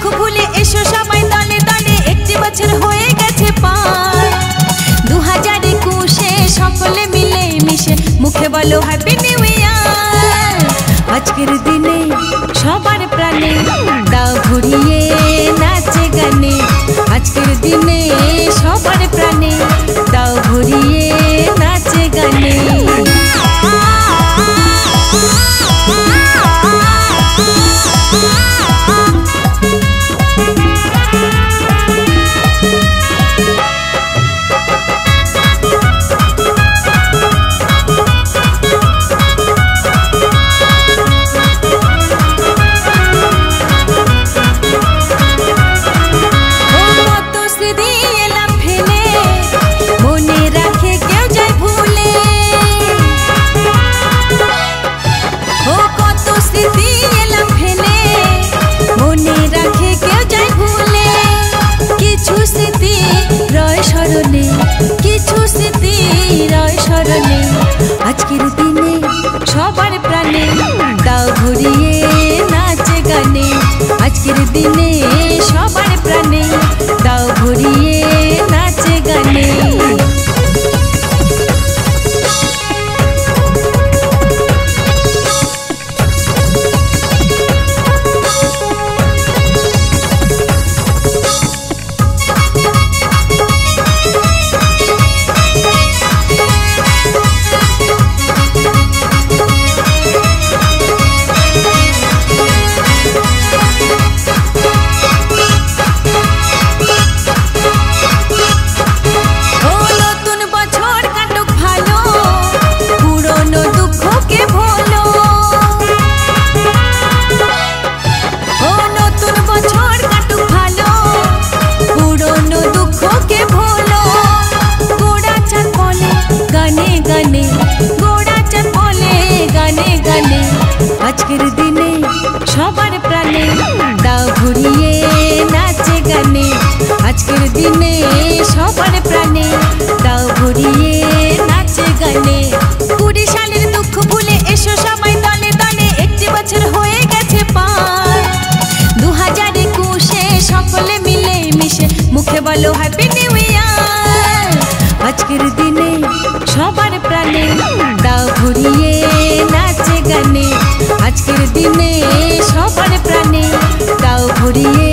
দুঃখ ভুলে এসো সবাই দলে দলে, একটি বছর হয়ে গেছে পার। 2021-এ সকলে মিলে মিশে মুখে বলো হ্যাপি নিউ ইয়ার। আজকের দিনে সবার প্রাণে দাও ভরিয়ে নাচে গানে, আজকের দিনে সবার প্রাণে দাও ভরিয়ে নাচে গানে। আজকের দিনে সবার প্রাণে দাও ভরিয়ে নাচে গানে, আজকের দিনে সবার প্রাণে দাও ভরিয়ে নাচে গানে। আজকের দিনে সবার প্রাণে দাও ভরিয়ে নাচে গানে, আজকের দিনে সবার প্রাণে দাও ভরিয়ে নাচে গানে। 20 সালের দুঃখ ভুলে এসো সবাই দলে দলে, একটি বছর হয়ে গেছে পার। 2021-এ সকলে মিলে মিশে মুখে বলো হ্যাপি নিউ ইয়ার। আজকের দিনে সবার প্রাণে দাও ভরিয়ে নাচে গানে, আজকের দিনে সবার প্রাণে দাও ভরিয়ে